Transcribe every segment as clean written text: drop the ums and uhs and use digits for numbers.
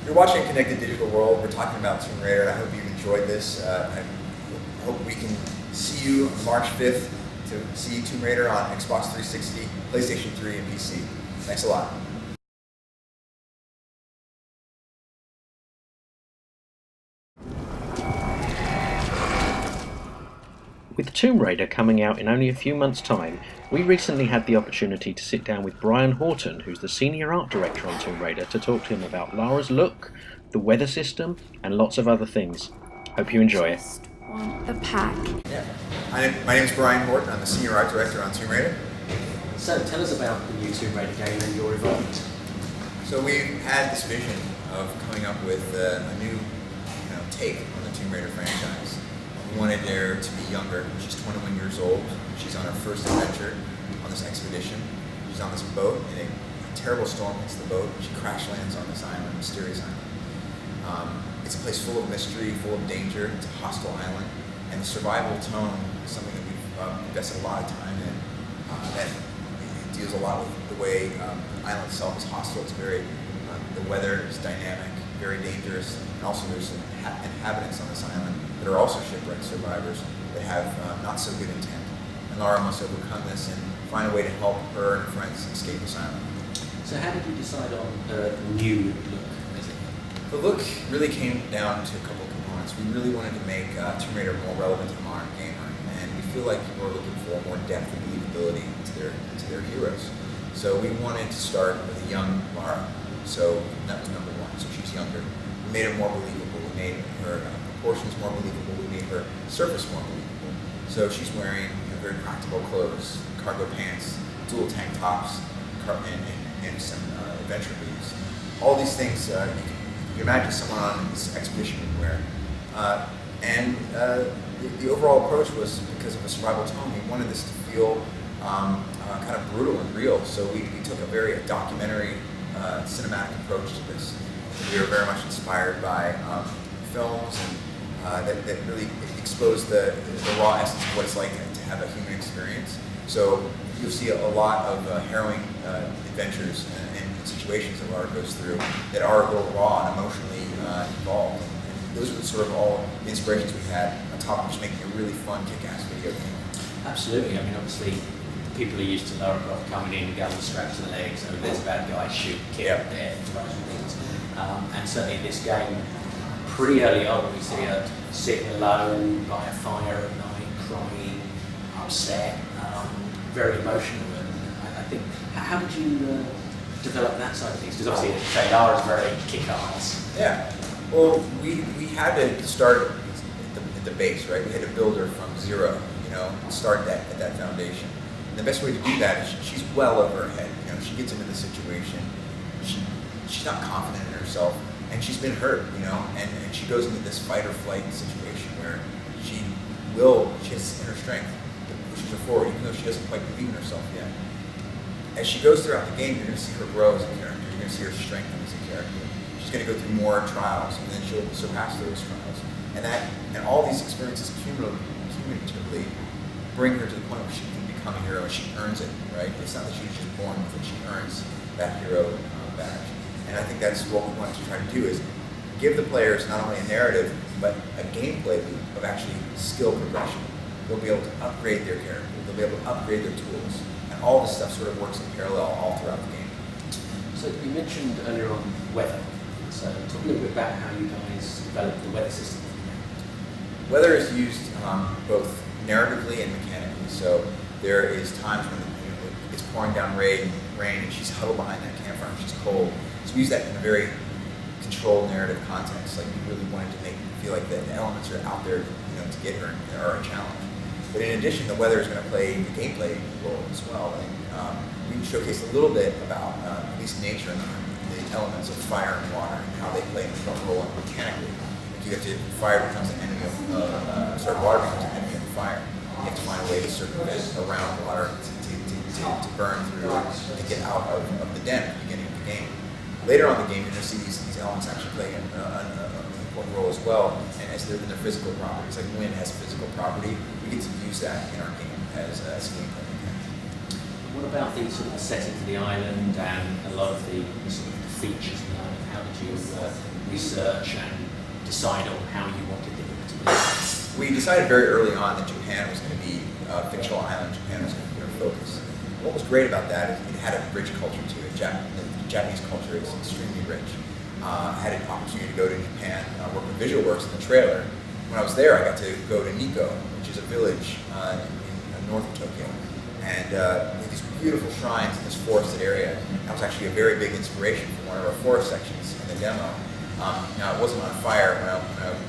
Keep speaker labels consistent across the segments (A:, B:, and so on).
A: You're watching Connected Digital World. We're talking about Tomb Raider. I hope you've enjoyed this. I hope we can see you March 5th to see Tomb Raider on Xbox 360, PlayStation 3, and PC. Thanks a lot.
B: With Tomb Raider coming out in only a few months' time, we recently had the opportunity to sit down with Brian Horton, who's the senior art director on Tomb Raider, to talk to him about Lara's look, the weather system, and lots of other things. Hope you enjoy it.
C: Just want the pack.
A: Yeah. My name is Brian Horton. I'm the senior art director on Tomb Raider.
D: So tell us about the new Tomb Raider game and your involvement.
A: So we've had this vision of coming up with a new take on the Tomb Raider franchise. We wanted her to be younger. She's 21 years old. She's on her first adventure on this expedition. She's on this boat, and a terrible storm hits the boat. She crash lands on this island, mysterious island. It's a place full of mystery, full of danger. It's a hostile island, and the survival tone is something that we've invested a lot of time in. That it deals a lot with the way the island itself is hostile. It's very the weather is dynamic, very dangerous, and also there's inhabitants on this island that are also shipwrecked survivors that have not so good intent. And Lara must overcome this and find a way to help her and her friends escape this island.
D: So how did you decide on her new look?
A: The look really came down to a couple of components. We really wanted to make Tomb Raider more relevant to the modern gamer, and we feel like people are looking for more depth and believability into their heroes. So we wanted to start with a young Lara. So that was number one. So she's younger. We made her more believable. We made her proportions more believable. We made her surface more believable. So she's wearing very practical clothes, cargo pants, dual tank tops, and some adventure boots. All these things you can imagine someone on this expedition would wear. The overall approach was because of the survival tone. We wanted this to feel kind of brutal and real. So we took a very documentary, cinematic approach to this. We were very much inspired by films and that really expose the raw essence of what it's like to have a human experience. So you'll see a lot of harrowing adventures and situations that Lara goes through that are a little raw and emotionally involved. And those are the sort of all the inspirations we had on top of just making a really fun, kick-ass video game.
D: Absolutely. I mean, obviously, people are used to Lara Croft coming in and going straight to the legs. Oh, there's a bad guy, shoot, kill, dead, things. And certainly in this game, pretty early on, we see her sitting alone by a fire at night, crying, upset, very emotional. And I think, how did you develop that side of things? Because obviously, say Lara's very kick-ass.
A: Yeah. Well, we had to start at the base, right? We had to build her from zero, start that at that foundation. And the best way to do that is she's well over her head. She gets into the situation. She's not confident in herself, and she's been hurt, and she goes into this fight or flight situation where she has inner strength that pushes her forward, even though she doesn't quite believe in herself yet. As she goes throughout the game, you're going to see her grow as a character. You're going to see her strengthen as a character. She's going to go through more trials, and then she'll surpass those trials. And all these experiences cumulatively bring her to the point where she can become a hero, and she earns it, right? It's not that she's just born with it, she earns that hero badge. And I think that's what we want to try to do, is give the players not only a narrative, but a gameplay loop of actually skill progression. They'll be able to upgrade their character, they'll be able to upgrade their tools, and all this stuff sort of works in parallel all throughout the game.
D: So you mentioned earlier on weather. So talk a little bit about how you guys developed the weather system.
A: Weather is used both narratively and mechanically. So there is times when it's pouring down rain, and she's huddled behind that campfire and she's cold. So we use that in a very controlled narrative context. Like we really wanted to make it feel like the elements are out there, to get her and are a challenge. But in addition, the weather is going to play the gameplay role as well. And we showcased a little bit about at least nature and the elements of fire and water and how they play an important role mechanically. Like you have to, fire becomes an enemy of, water becomes an enemy of fire. You have to find a way to circumvent around water to burn through, to get out of the den at the beginning of the game. Later on in the game, you're going to see these elements actually play an important role as well, and as they're in their physical properties. Like wind has physical property, we get to use that in our game as a gameplay mechanic.
D: What about the sort of setting for the island and a lot of the sort of features of the island? How did you research and decide on how you wanted the book to be?
A: We decided very early on that Japan was going to be a fictional island. Japan was going to be our focus. What was great about that is it had a rich culture to it. The Japanese culture is extremely rich. I had an opportunity to go to Japan, work with visual works in the trailer. When I was there, I got to go to Nikko, which is a village in north of Tokyo. And these beautiful shrines in this forested area. That was actually a very big inspiration for one of our forest sections in the demo. Now, it wasn't on fire when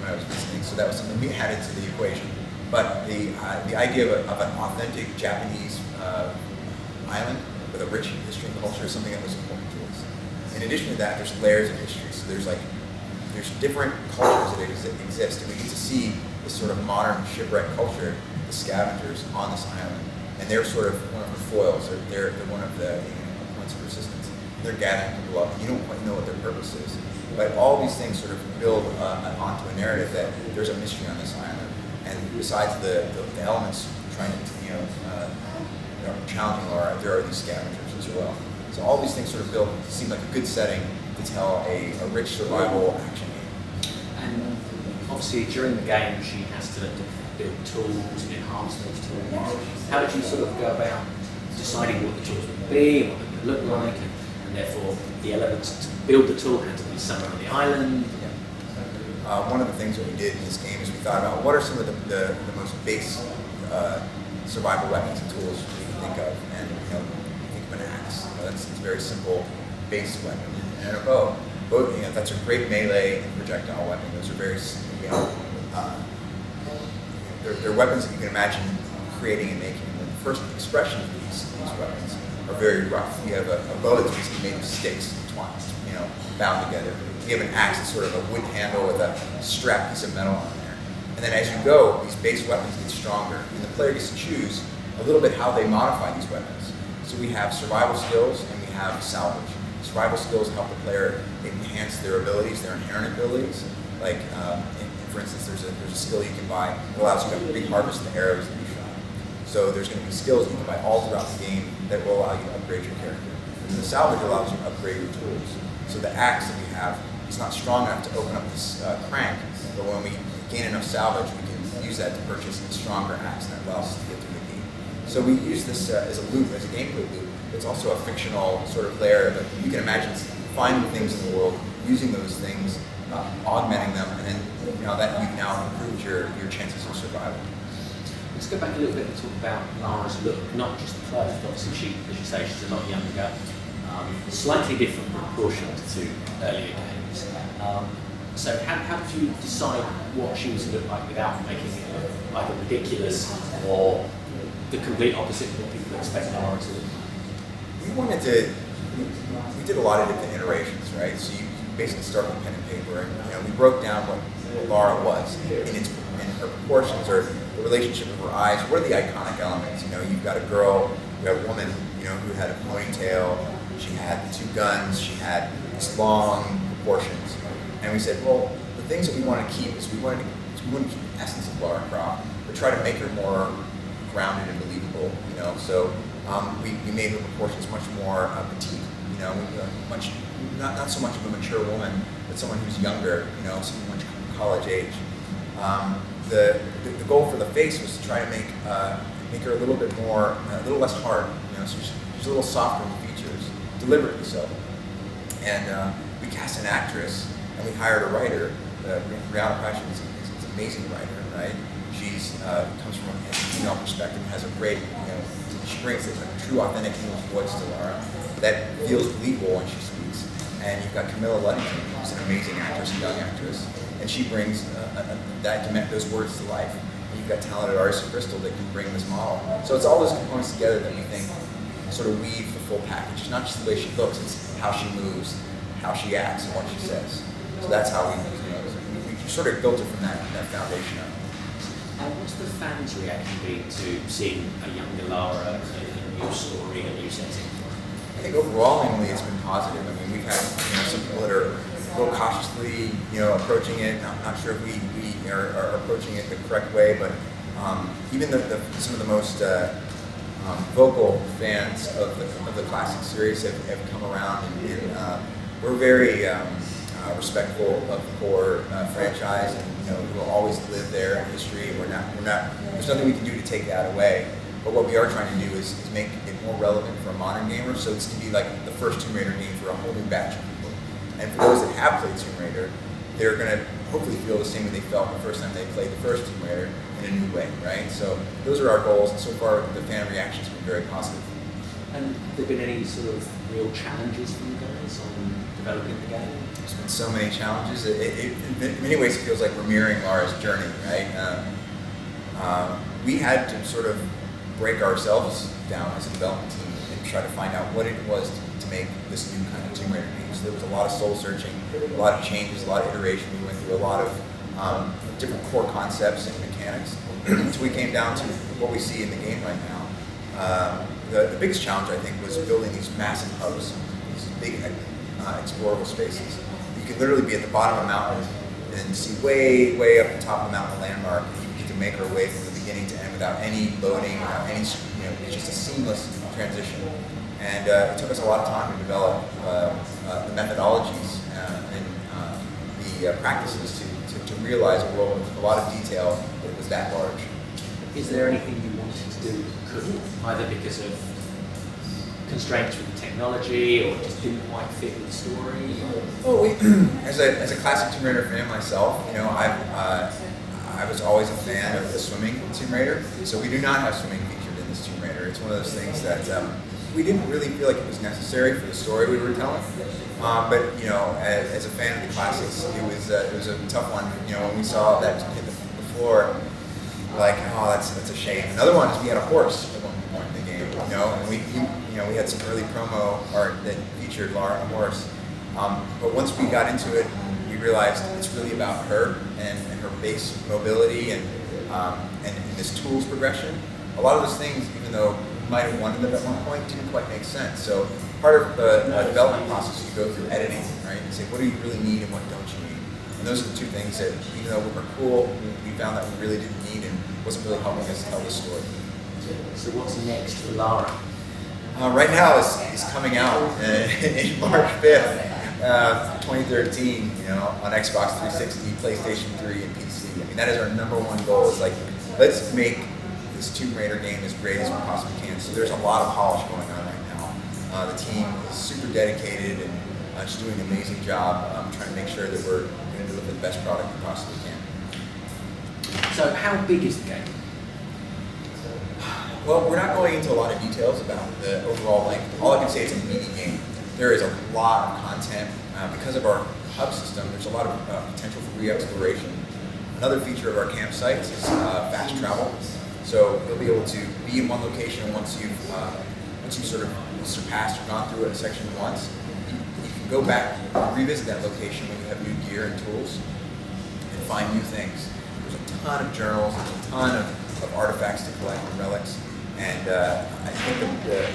A: I was visiting, so that was something we added to the equation. But the idea of an authentic Japanese island with a rich history and culture is something that was important to us. In addition to that, there's layers of history. So there's different cultures that exist, and we get to see this sort of modern shipwreck culture, the scavengers on this island. And they're sort of one of the foils, or they're one of the points of resistance. They're gathering people up. You don't quite know what their purpose is. But all these things sort of build onto a narrative that there's a mystery on this island. And besides the elements trying to, challenging Lara, there are these scavengers as well. So all these things sort of seem like a good setting to tell a rich survival action game.
D: And obviously during the game she has to build tools and enhance those tools. How did you sort of go about deciding what the tools would be and what they would look like, and therefore the elements to build the tool had to be somewhere on the island?
A: One of the things that we did in this game is we thought about what are some of the most base survival weapons and tools we can think of, and think of an axe. That's a very simple base weapon, and a bow. That's a great melee and projectile weapon. Those are very they're weapons that you can imagine creating and making. And the first expression of these weapons are very rough. You have a bow that's basically made of sticks, twines, bound together. You have an axe that's sort of a wood handle with a strap piece of metal on there. And then as you go, these base weapons get stronger, and the player gets to choose a little bit how they modify these weapons. So we have survival skills and we have salvage. Survival skills help the player enhance their abilities, their inherent abilities. Like, for instance, there's a skill you can buy that allows you to reharvest the arrows that you shot. So there's going to be skills you can buy all throughout the game that will allow you to upgrade your character. And the salvage allows you to upgrade your tools. So the axe that we have is not strong enough to open up this crank, but when we gain enough salvage, we can use that to purchase a stronger axe that allows us to get through the game. So we use this as a loop, as a gameplay loop. It's also a fictional sort of layer that you can imagine finding things in the world, using those things, augmenting them, and then that you've now improved your chances of survival.
D: Let's go back a little bit and talk about Lara's look, not just the clothes. Obviously, she, as you say, she's a lot younger. Slightly different proportions to earlier games. So how did you decide what she was to look like without making it look either ridiculous or the complete opposite of what people expect Lara to look like?
A: We did a lot of different iterations, right? So you basically start with pen and paper, and we broke down what Lara was in her proportions, or the relationship of her eyes. What are the iconic elements? You've got a girl, you have a woman, who had a ponytail. She had the two guns. She had these long proportions, and we said, well, the things that we want to keep is we want to keep the essence of Lara Croft, but try to make her more grounded and believable. So we made her proportions much more petite. Not so much of a mature woman, but someone who's younger. Someone much college age. The goal for the face was to try to make her a little bit more, a little less hard. So she's a little softer in the features, deliberately so. And we cast an actress, and we hired a writer. Brianna Horton is an amazing writer, right? She's comes from a female perspective, has a great, she brings a true, authentic English voice to Lara that feels believable when she speaks. And you've got Camilla Luddington, who's an amazing actress, a young actress, and she brings those words to life. And you've got talented artists at Bristol that can bring this model. So it's all those components together that we think sort of weave the full package. It's not just the way she looks, it's how she moves, how she acts, and what she says. So that's how we sort of built it from that foundation up.
D: And what's the fans' reaction been to seeing a younger Lara in a new story, a new setting?
A: I think overwhelmingly it's been positive. I mean, we've had some people that are a little cautiously approaching it. I'm not sure if we are approaching it the correct way, but even some of the most vocal fans of the classic series have come around and we're very respectful of the core franchise, and we'll always live there in history. There's nothing we can do to take that away. But what we are trying to do is make it more relevant for a modern gamer, so it's to be like the first Tomb Raider game for a whole new batch of people. And for those that have played Tomb Raider, they're going to hopefully feel the same way they felt the first time they played the first Tomb Raider in a new way, right? So those are our goals, and so far the fan reaction's been very positive.
D: And have there been any sort of real challenges for you guys on developing the game?
A: There's been so many challenges. In many ways, it feels like we're mirroring Lara's journey, right? We had to sort of break ourselves down as a development team and try to find out what it was to make this new kind of Tomb Raider game. So there was a lot of soul searching, a lot of changes, a lot of iteration. We went through a lot of different core concepts and mechanics until we came down to what we see in the game right now. The biggest challenge, I think, was building these massive hubs, these big explorable spaces. You could literally be at the bottom of a mountain and see way, way up the top of the mountain landmark. You get to make our way from the beginning to end without any loading, without any, it's just a seamless transition. And it took us a lot of time to develop the methodologies and the practices to realize a world with a lot of detail that was that large.
D: Is there anything you wanted to do that couldn't, either because of constraints with the technology or just didn't quite fit with the story?
A: Well, as a classic Tomb Raider fan myself, I was always a fan of the swimming Tomb Raider. So we do not have swimming featured in this Tomb Raider. It's one of those things that we didn't really feel like it was necessary for the story we were telling. But as a fan of the classics, it was a tough one. When we saw that hit the floor, like, oh, that's a shame. Another one is we had a horse at one point in the game, and we had some early promo art that featured Lara on a horse. But once we got into it, we realized it's really about her and her base mobility and this tools progression. A lot of those things, even though we might have wanted them at one point, didn't quite make sense. So part of the development process, you go through editing, right? You say, what do you really need and what don't you need? And those are the two things that, even though we were cool, we found that we really didn't need and wasn't really helping us tell the story.
D: So what's next for Lara?
A: Right now is coming out in March 5th, 2013, on Xbox 360, PlayStation 3, and PC. I mean, that is our #1 goal. Is like, let's make this Tomb Raider game as great as we possibly can. So there's a lot of polish going on right now. The team is super dedicated and just doing an amazing job trying to make sure that we're going to deliver the best product we possibly can.
D: So how big is the game?
A: Well, we're not going into a lot of details about the overall length. All I can say is a mini game. There is a lot of content. Because of our hub system, there's a lot of potential for re-exploration. Another feature of our campsites is fast travel. So you'll be able to be in one location once you've sort of surpassed or gone through a section once. You can go back and revisit that location when you have new gear and tools and find new things. There's a ton of journals, there's a ton of artifacts to collect and relics. And I think the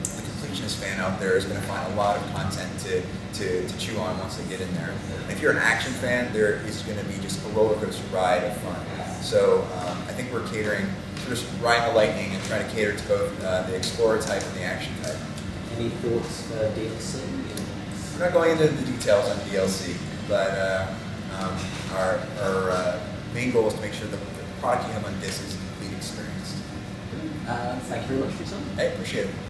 A: completionist fan out there is going to find a lot of content to chew on once they get in there. And if you're an action fan, there is going to be just a roller coaster ride of fun. So I think we're catering, just riding the lightning and trying to cater to both the explorer type and the action type.
D: Any thoughts for DLC?
A: We're not going into the details on DLC, but our main goal is to make sure that the product you have on disc is a complete experience.
D: Thank you very much for your time.
A: Hey, appreciate it.